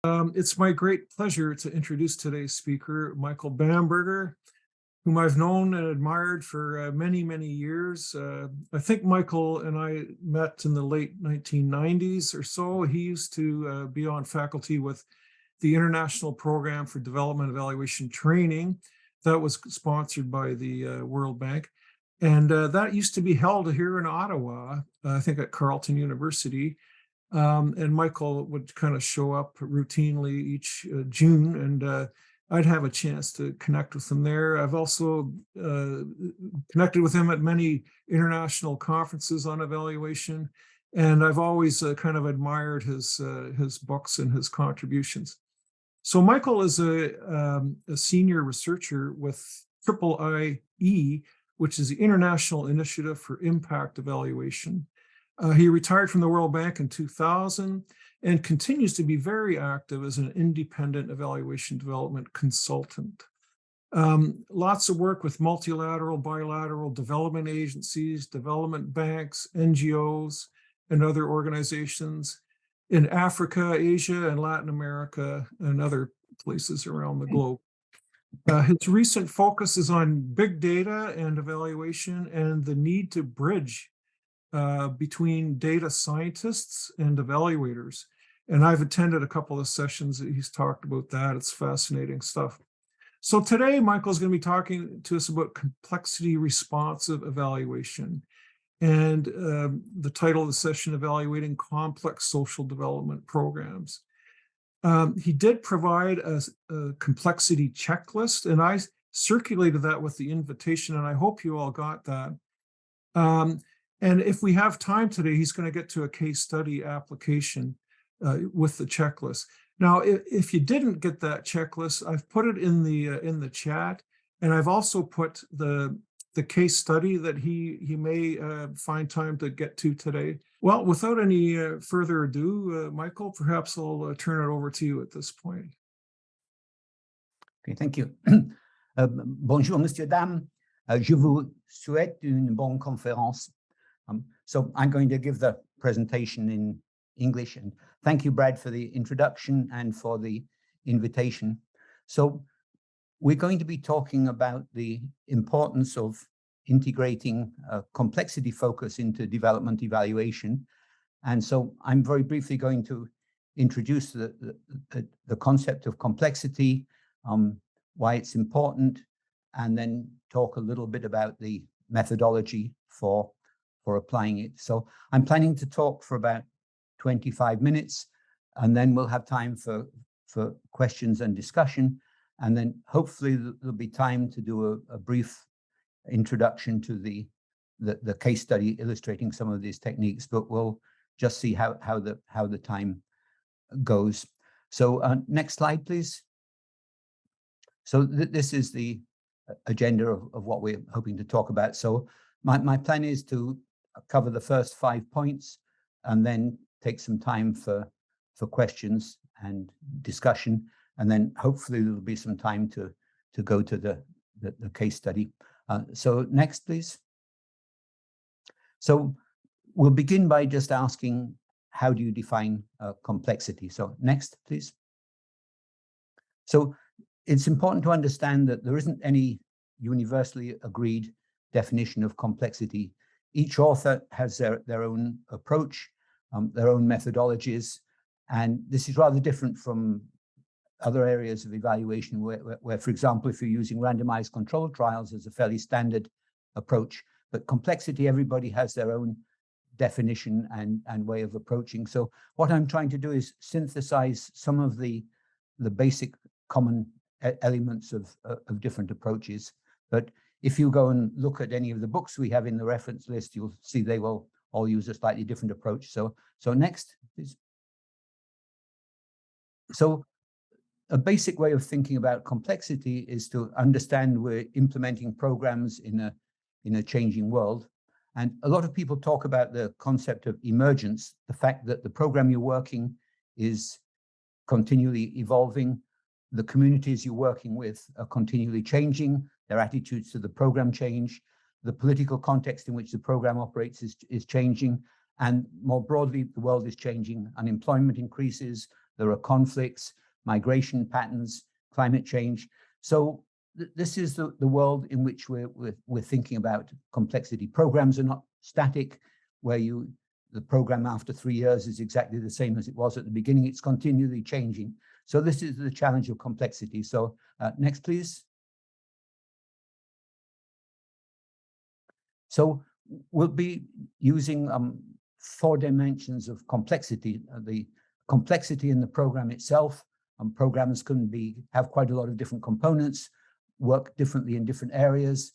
It's my great pleasure to introduce today's speaker, Michael Bamberger, whom I've known and admired for many, many years. I think Michael and I met in the late 1990s or so. He used to be on faculty with the International Program for Development Evaluation Training that was sponsored by the World Bank. And that used to be held here in Ottawa, I think at Carleton University. And Michael would kind of show up routinely each June, and I'd have a chance to connect with him there. I've also connected with him at many international conferences on evaluation, and I've always kind of admired his books and his contributions. So Michael is a senior researcher with IIE, which is the International Initiative for Impact Evaluation. He retired from the World Bank in 2000 and continues to be very active as an independent evaluation development consultant. Lots of work with multilateral, bilateral development agencies, development banks, NGOs, and other organizations in Africa, Asia, and Latin America, and other places around the globe. His recent focus is on big data and evaluation and the need to bridge between data scientists and evaluators. And I've attended a couple of sessions that he's talked about that. It's fascinating stuff. So today, Michael's going to be talking to us about complexity responsive evaluation. And the title of the session, Evaluating Complex Social Development Programs. He did provide a complexity checklist, and I circulated that with the invitation, and I hope you all got that. And if we have time today, he's going to get to a case study application with the checklist. Now, if you didn't get that checklist, I've put it in the chat, and I've also put the case study that he may find time to get to today. Well, without any further ado, Michael, perhaps I'll turn it over to you at this point. Okay, thank you. Bonjour, Monsieur, Dame. Je vous souhaite une bonne conférence. So I'm going to give the presentation in English, and thank you, Brad, for the introduction and for the invitation. So we're going to be talking about the importance of integrating complexity focus into development evaluation. And so I'm very briefly going to introduce the concept of complexity, why it's important, and then talk a little bit about the methodology for applying it. So I'm planning to talk for about 25 minutes, and then we'll have time for questions and discussion. And then hopefully there'll be time to do a brief introduction to the case study illustrating some of these techniques, but we'll just see how the time goes. So next slide, please. So this is the agenda of what we're hoping to talk about. So my plan is to cover the first 5 points and then take some time for questions and discussion. And then hopefully there'll be some time to go to the case study. So next, please. So we'll begin by just asking, how do you define complexity? So next, please. So it's important to understand that there isn't any universally agreed definition of complexity. Each author has their own approach, their own methodologies, and this is rather different from other areas of evaluation where, for example, if you're using randomized controlled trials as a fairly standard approach, but complexity, everybody has their own definition and way of approaching. So what I'm trying to do is synthesize some of the basic common elements of different approaches. But if you go and look at any of the books we have in the reference list, you'll see they will all use a slightly different approach. So next, please. So a basic way of thinking about complexity is to understand we're implementing programs in a changing world. And a lot of people talk about the concept of emergence, the fact that the program you're working is continually evolving. The communities you're working with are continually changing. Their attitudes to the program change. The political context in which the program operates is changing. And more broadly, the world is changing. Unemployment increases. there are conflicts, migration patterns, climate change. So this is the world in which we're thinking about complexity. Programs are not static, where the program after 3 years is exactly the same as it was at the beginning. It's continually changing. So this is the challenge of complexity. So next, please. So we'll be using 4 dimensions of complexity. The complexity in the program itself. Programs can have quite a lot of different components, work differently in different areas,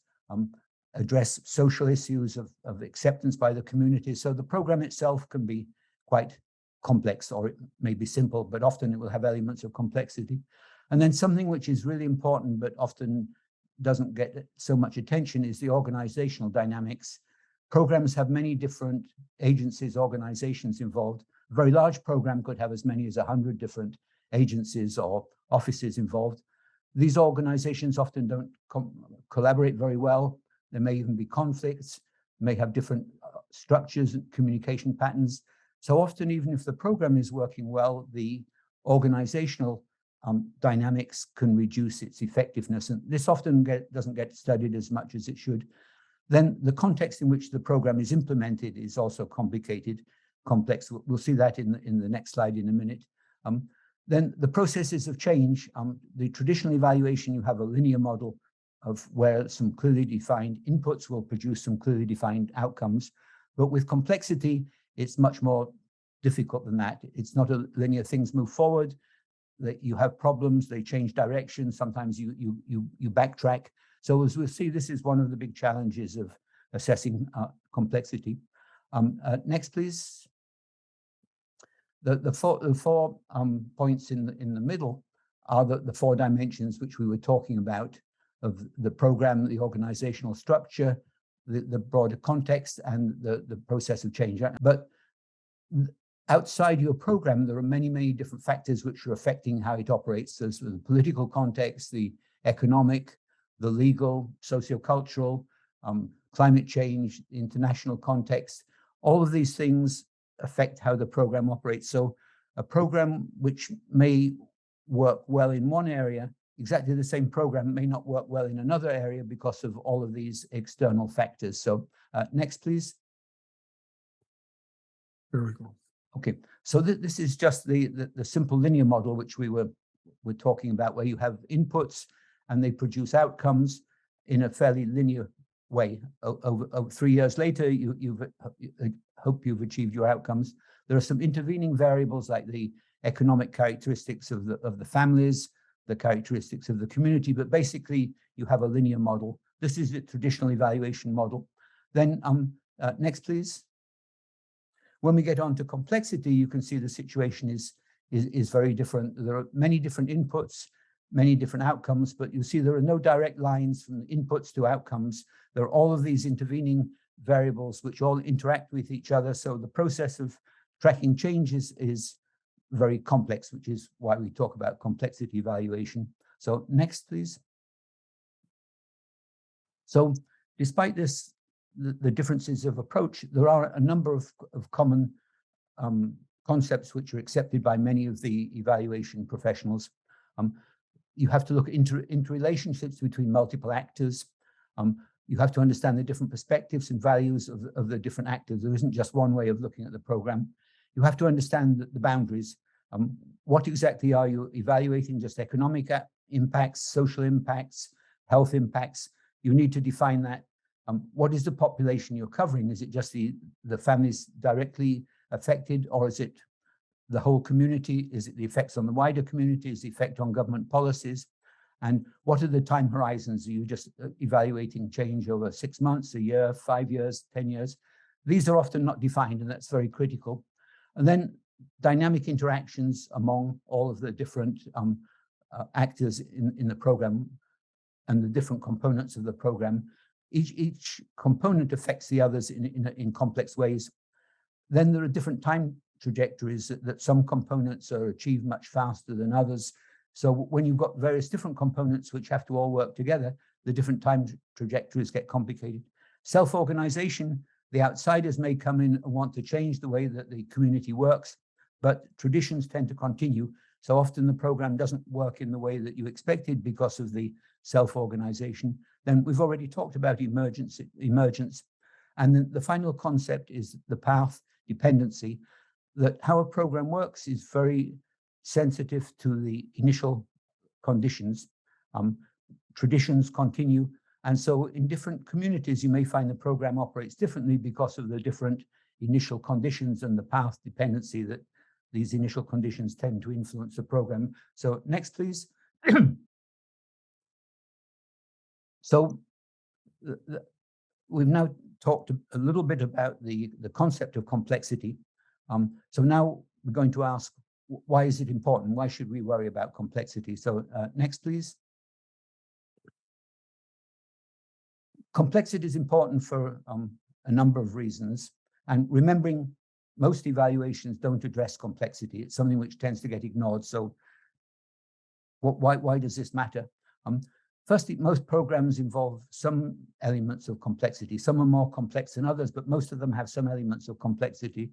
address social issues of acceptance by the community. So the program itself can be quite complex, or it may be simple, but often it will have elements of complexity. And then something which is really important, but often doesn't get so much attention, is the organizational dynamics. Programs have many different agencies, organizations involved. A very large program could have as many as 100 different agencies or offices involved. These organizations often don't collaborate very well. There may even be conflicts, may have different structures and communication patterns. So often, even if the program is working well, the organizational dynamics can reduce its effectiveness. And this often doesn't get studied as much as it should. Then the context in which the program is implemented is also complicated, complex. We'll see that in the next slide in a minute. Then the processes of change. The traditional evaluation, you have a linear model of where some clearly defined inputs will produce some clearly defined outcomes. But with complexity, it's much more difficult than that. It's not a linear, things move forward, that you have problems, they change direction, sometimes you backtrack. So as we'll see, this is one of the big challenges of assessing complexity. Next, please. The four points in the middle are the 4 dimensions which we were talking about, of the program, the organizational structure, the broader context, and the process of change. But outside your program, there are many, many different factors which are affecting how it operates. There's the political context, the economic, the legal, sociocultural, climate change, international context. All of these things affect how the program operates. So a program which may work well in one area, exactly the same program may not work well in another area because of all of these external factors. So next, please. There we go. Okay, so this is just the simple linear model which we're talking about, where you have inputs and they produce outcomes in a fairly linear way. Over 3 years later, you hope you've achieved your outcomes. There are some intervening variables like the economic characteristics of the families, the characteristics of the community, but basically you have a linear model. This is the traditional evaluation model. Then next, please. When we get on to complexity, you can see the situation is very different. There are many different inputs, many different outcomes, but you see there are no direct lines from inputs to outcomes. There are all of these intervening variables which all interact with each other. So the process of tracking changes is very complex, which is why we talk about complexity evaluation. So next, please. So despite this, the differences of approach, there are a number of common concepts which are accepted by many of the evaluation professionals. You have to look into interrelationships between multiple actors. You have to understand the different perspectives and values of the different actors. There isn't just one way of looking at the program. You have to understand the boundaries. What exactly are you evaluating? Just economic impacts, social impacts, health impacts? You need to define that. What is the population you're covering? Is it just the families directly affected, or is it the whole community? Is it the effects on the wider community? Is the effect on government policies? And what are the time horizons? Are you just evaluating change over 6 months, a year, 5 years, 10 years? These are often not defined, and that's very critical. And then dynamic interactions among all of the different actors in the program and the different components of the program. Each component affects the others in complex ways. Then there are different time trajectories that some components are achieved much faster than others. So when you've got various different components which have to all work together, the different time trajectories get complicated. Self-organization, the outsiders may come in and want to change the way that the community works, but traditions tend to continue. So often the program doesn't work in the way that you expected because of the self-organization. Then we've already talked about emergence. And then the final concept is the path dependency, that how a program works is very sensitive to the initial conditions. Traditions continue. And so in different communities, you may find the program operates differently because of the different initial conditions and the path dependency that these initial conditions tend to influence the program. So next, please. So we've now talked a little bit about the concept of complexity. So now we're going to ask, why is it important? Why should we worry about complexity? So next, please. Complexity is important for a number of reasons. And remembering most evaluations don't address complexity. It's something which tends to get ignored. So why does this matter? Firstly, most programs involve some elements of complexity. Some are more complex than others, but most of them have some elements of complexity.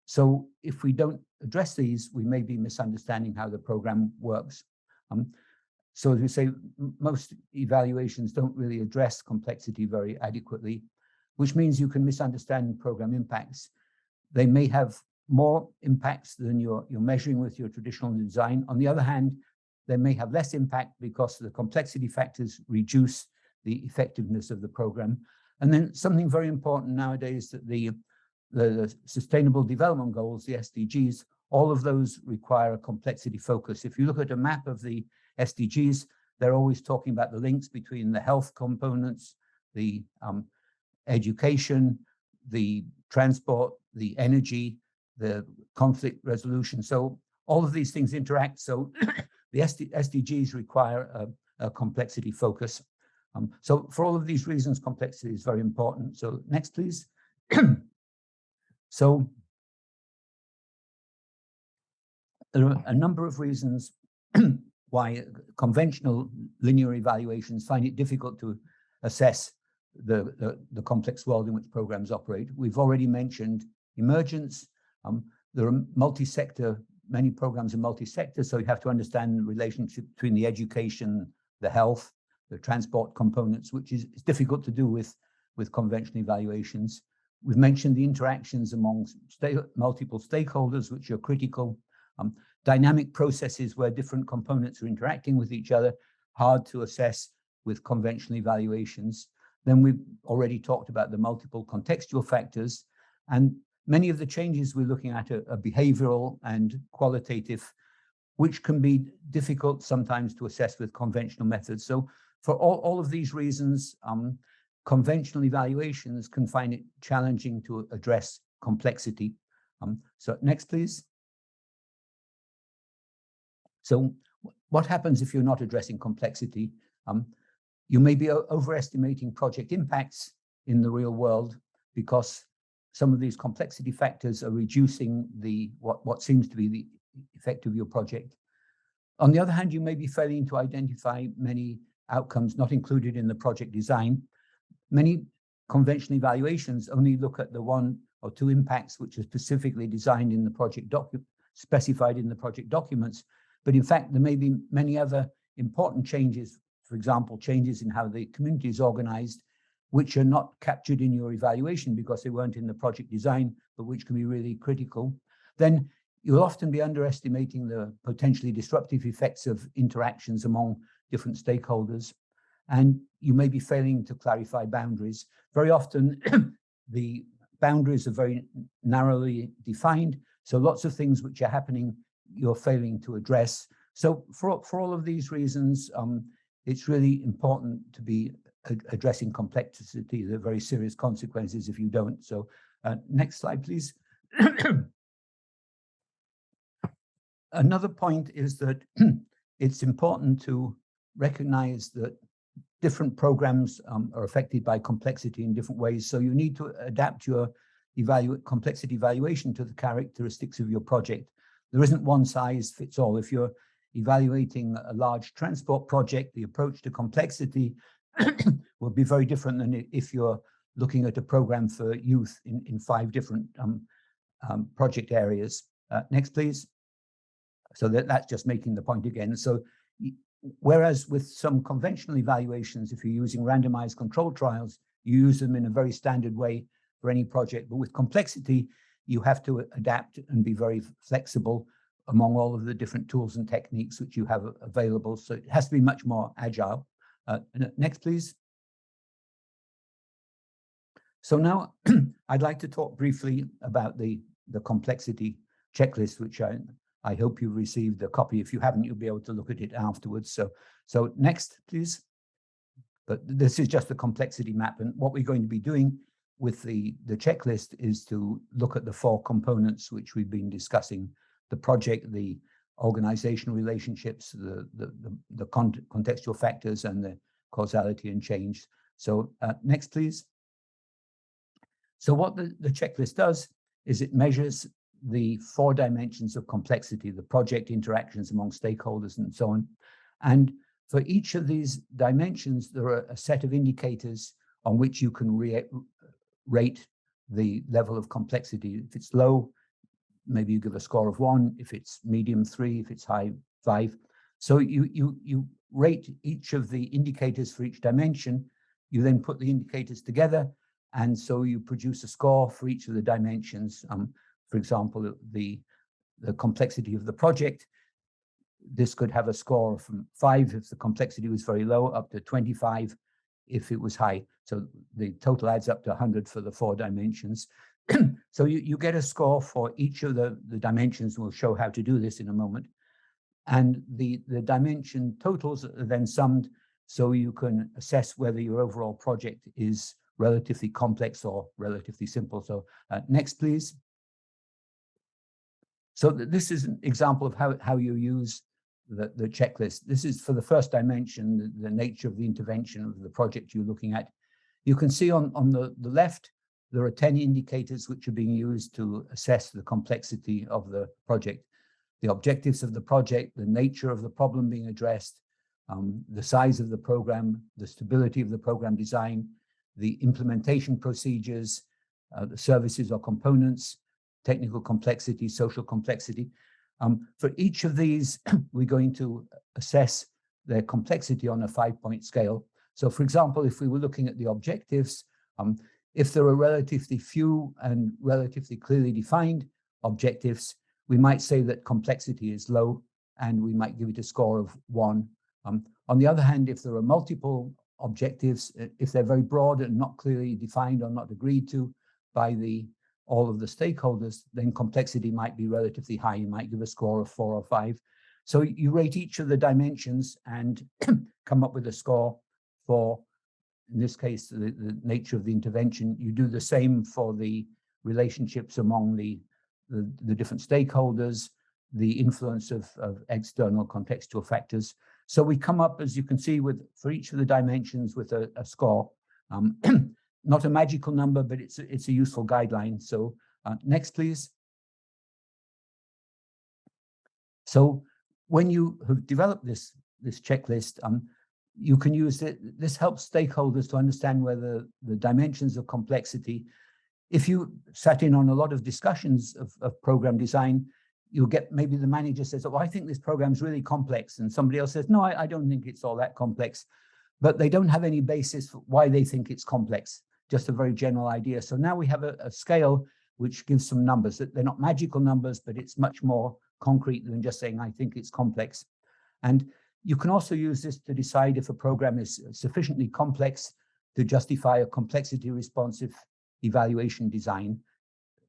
So if we don't address these, we may be misunderstanding how the program works. So as we say, most evaluations don't really address complexity very adequately, which means you can misunderstand program impacts. They may have more impacts than you're measuring with your traditional design. On the other hand, they may have less impact because the complexity factors reduce the effectiveness of the program. And then something very important nowadays, that the Sustainable Development Goals, the SDGs, all of those require a complexity focus. If you look at a map of the SDGs, they're always talking about the links between the health components, the education, the transport, the energy, the conflict resolution. So all of these things interact. So the SDGs require a complexity focus. So for all of these reasons, complexity is very important. So next, please. So there are a number of reasons why conventional linear evaluations find it difficult to assess the complex world in which programs operate. We've already mentioned emergence. There are multi-sector, many programs are multi-sector, so you have to understand the relationship between the education, the health, the transport components, which is difficult to do with conventional evaluations. We've mentioned the interactions among multiple stakeholders, which are critical. Dynamic processes where different components are interacting with each other, hard to assess with conventional evaluations. Then we've already talked about the multiple contextual factors, and many of the changes we're looking at are behavioral and qualitative, which can be difficult sometimes to assess with conventional methods. So for all of these reasons, conventional evaluations can find it challenging to address complexity. So next, please. So what happens if you're not addressing complexity? You may be overestimating project impacts in the real world because some of these complexity factors are reducing what seems to be the effect of your project. On the other hand, you may be failing to identify many outcomes not included in the project design. Many conventional evaluations only look at the one or two impacts which are specifically designed in the project specified in the project documents. But in fact, there may be many other important changes, for example, changes in how the community is organized, which are not captured in your evaluation because they weren't in the project design, but which can be really critical. Then you'll often be underestimating the potentially disruptive effects of interactions among different stakeholders. And you may be failing to clarify boundaries. Very often, the boundaries are very narrowly defined. So lots of things which are happening, you're failing to address. So for all of these reasons, it's really important to be addressing complexity. There are very serious consequences if you don't. So next slide, please. Another point is that it's important to recognize that different programs are affected by complexity in different ways. So you need to adapt your complexity evaluation to the characteristics of your project. There isn't one size fits all. If you're evaluating a large transport project, the approach to complexity will be very different than if you're looking at a program for youth in 5 different project areas. Next, please. So that's just making the point again. So whereas with some conventional evaluations, if you're using randomized controlled trials, you use them in a very standard way for any project. But with complexity, you have to adapt and be very flexible among all of the different tools and techniques which you have available. So it has to be much more agile. Next, please. So now I'd like to talk briefly about the complexity checklist, which I hope you've received a copy. If you haven't, you'll be able to look at it afterwards. So next, please. But this is just the complexity map. And what we're going to be doing with the checklist is to look at the 4 components which we've been discussing: the project, the organizational relationships, the contextual factors, and the causality and change. So next, please. So what the checklist does is it measures the 4 dimensions of complexity, the project interactions among stakeholders and so on. And for each of these dimensions, there are a set of indicators on which you can rate the level of complexity. If it's low, maybe you give a score of 1. If it's medium, 3. If it's high, 5. So you rate each of the indicators for each dimension. You then put the indicators together, and so you produce a score for each of the dimensions. For example, the complexity of the project, this could have a score from 5 if the complexity was very low, up to 25 if it was high. So the total adds up to 100 for the 4 dimensions. So you get a score for each of the dimensions. We'll show how to do this in a moment. And the dimension totals are then summed, so you can assess whether your overall project is relatively complex or relatively simple. So next, please. So this is an example of how you use the checklist. This is for the first dimension, the nature of the intervention of the project you're looking at. You can see on the left, there are 10 indicators which are being used to assess the complexity of the project. The objectives of the project, the nature of the problem being addressed, the size of the program, the stability of the program design, the implementation procedures, the services or components, technical complexity, social complexity. For each of these, we're going to assess their complexity on a 5-point scale. So for example, if we were looking at the objectives, if there are relatively few and relatively clearly defined objectives, we might say that complexity is low, and we might give it a score of 1. On the other hand, if there are multiple objectives, if they're very broad and not clearly defined or not agreed to by all of the stakeholders, then complexity might be relatively high. You might give a score of 4 or 5. So you rate each of the dimensions and come up with a score for, in this case, the nature of the intervention. You do the same for the relationships among the different stakeholders, the influence of external contextual factors. So we come up, as you can see, for each of the dimensions with a score. Not a magical number, but it's a useful guideline. So next, please. So when you have developed this checklist, you can use it. This helps stakeholders to understand whether the dimensions of complexity. If you sat in on a lot of discussions of program design, you'll get, maybe the manager says, oh, I think this program is really complex. And somebody else says, no, I don't think it's all that complex. But they don't have any basis for why they think it's complex, just a very general idea. So now we have a scale which gives some numbers. They're not magical numbers, but it's much more concrete than just saying, I think it's complex. And you can also use this to decide if a program is sufficiently complex to justify a complexity responsive evaluation design.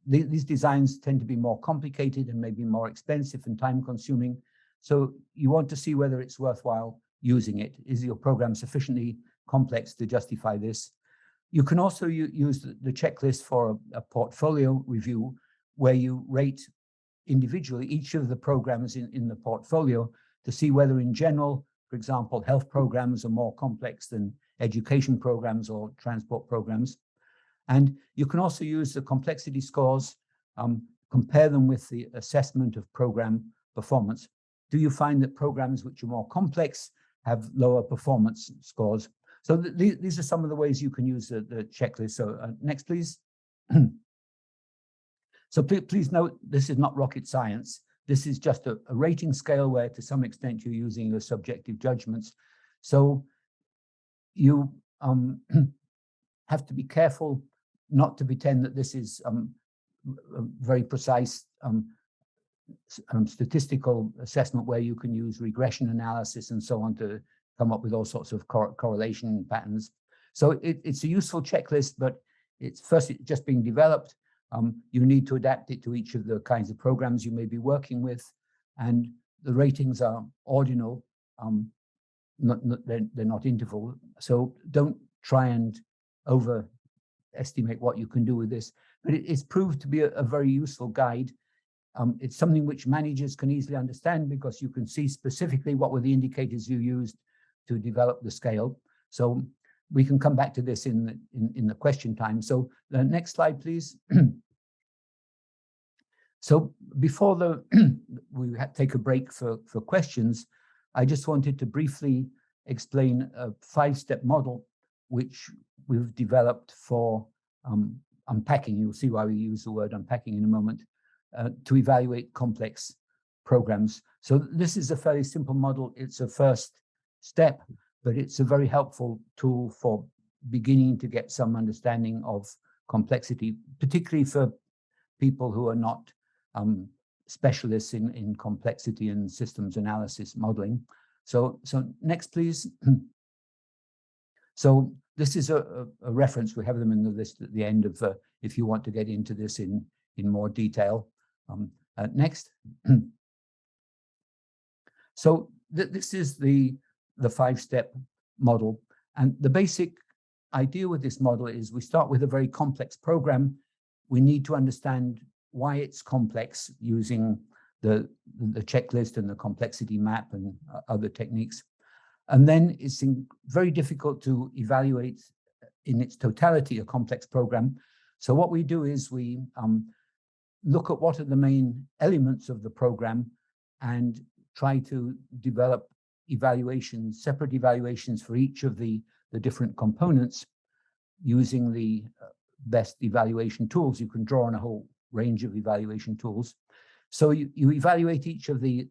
These designs tend to be more complicated and maybe more expensive and time consuming. So you want to see whether it's worthwhile using it. Is your program sufficiently complex to justify this? You can also use the checklist for a portfolio review, where you rate individually each of the programs in the portfolio to see whether in general, for example, health programs are more complex than education programs or transport programs. And you can also use the complexity scores, compare them with the assessment of program performance. Do you find that programs which are more complex have lower performance scores? So these are some of the ways you can use the checklist. So next, please. So please note, this is not rocket science. This is just a rating scale where to some extent you're using your subjective judgments. So you have to be careful not to pretend that this is a very precise statistical assessment where you can use regression analysis and so on to come up with all sorts of correlation patterns. So it's a useful checklist, but it's first just being developed. You need to adapt it to each of the kinds of programs you may be working with, and the ratings are ordinal. They're not interval. So don't try and overestimate what you can do with this. But it's proved to be a very useful guide. It's something which managers can easily understand because you can see specifically what were the indicators you used to develop the scale. So we can come back to this in the question time. So the next slide, please. So before we take a break for questions, I just wanted to briefly explain a 5-step model which we've developed for unpacking. You'll see why we use the word unpacking in a moment, to evaluate complex programs. So this is a fairly simple model. It's a first step, but it's a very helpful tool for beginning to get some understanding of complexity, particularly for people who are not specialists in complexity and systems analysis modeling. So next, please. So this is a reference. We have them in the list at the end of, if you want to get into this in more detail. Next. So this is the 5-step model. And the basic idea with this model is we start with a very complex program. We need to understand why it's complex using the checklist and the complexity map and other techniques. And then it's very difficult to evaluate in its totality a complex program. So what we do is we look at what are the main elements of the program and try to develop evaluations, separate evaluations for each of the different components using the best evaluation tools. You can draw on a whole range of evaluation tools. So you evaluate each of the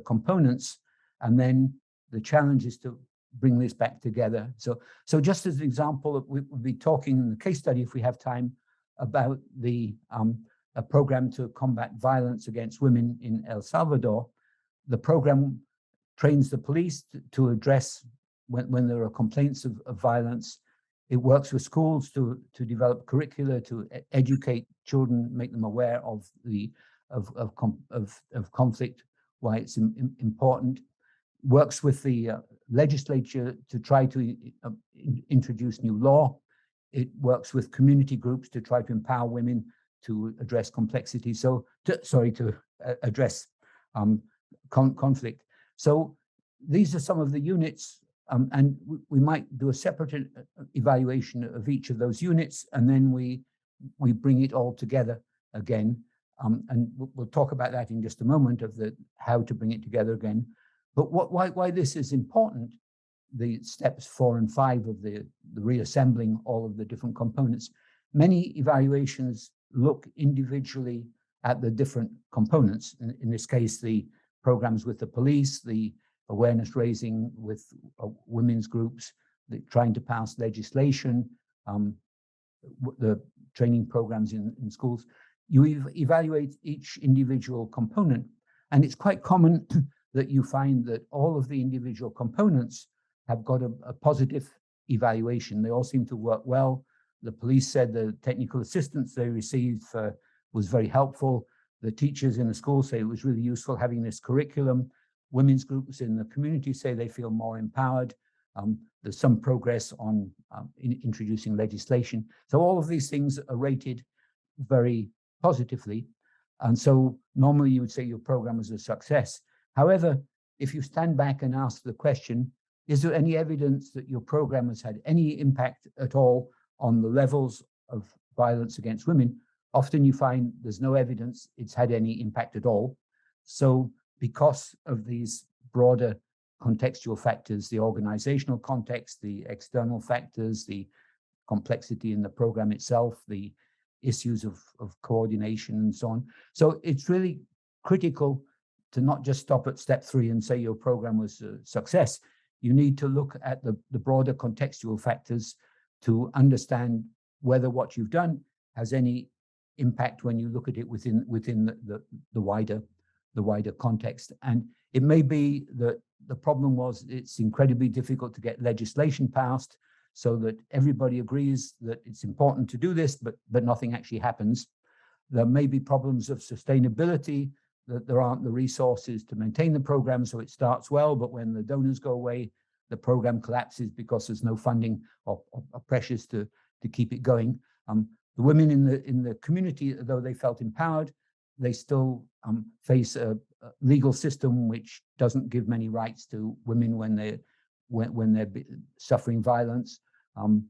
components, and then the challenge is to bring this back together. So just as an example, we'll be talking in the case study, if we have time, about a program to combat violence against women in El Salvador. The program trains the police to address when there are complaints of violence. It works with schools to develop curricula to educate children, make them aware of conflict, why it's important. Works with the legislature to try to introduce new law. It works with community groups to try to empower women to address complexity. To address conflict. So these are some of the units, and we might do a separate evaluation of each of those units, and then we bring it all together again. And we'll talk about that in just a moment, of how to bring it together again. But why this is important, the steps 4 and 5 of the reassembling all of the different components. Many evaluations look individually at the different components. In this case, the programs with the police, the awareness raising with women's groups, trying to pass legislation, the training programs in schools. You evaluate each individual component, and it's quite common that you find that all of the individual components have got a positive evaluation. They all seem to work well. The police said the technical assistance they received was very helpful. The teachers in the school say it was really useful having this curriculum. Women's groups in the community say they feel more empowered. There's some progress on introducing legislation. So all of these things are rated very positively. And so normally you would say your program was a success. However, if you stand back and ask the question, is there any evidence that your program has had any impact at all on the levels of violence against women? Often you find there's no evidence it's had any impact at all. So because of these broader contextual factors, the organizational context, the external factors, the complexity in the program itself, the issues of coordination and so on. So it's really critical to not just stop at step 3 and say your program was a success. You need to look at the broader contextual factors to understand whether what you've done has any impact when you look at it within the wider context. And it may be that the problem was it's incredibly difficult to get legislation passed so that everybody agrees that it's important to do this, but nothing actually happens. There may be problems of sustainability, that there aren't the resources to maintain the program, so it starts well, but when the donors go away, the program collapses because there's no funding or pressures to keep it going. The women in the community, though they felt empowered, they still face a legal system which doesn't give many rights to women when they're suffering violence, and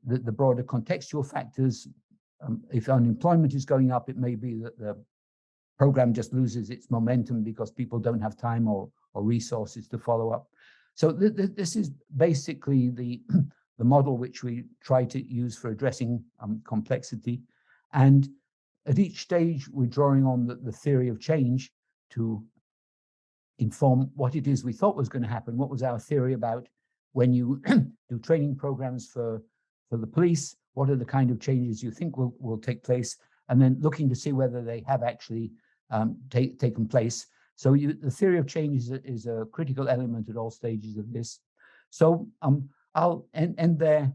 the broader contextual factors. If unemployment is going up, it may be that the program just loses its momentum because people don't have time or resources to follow up. So this is basically the model which we try to use for addressing complexity. And at each stage, we're drawing on the theory of change to inform what it is we thought was going to happen. What was our theory about when you do training programs for the police? What are the kind of changes you think will take place? And then looking to see whether they have actually taken place. So the theory of change is a critical element at all stages of this. So I'll end there.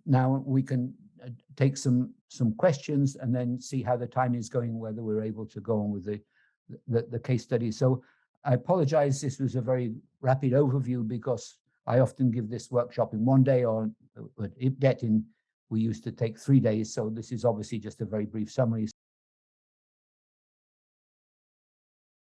Now we can take some questions and then see how the time is going, whether we're able to go on with the case study. So I apologize, this was a very rapid overview because I often give this workshop in 1 day, or we used to take 3 days. So this is obviously just a very brief summary.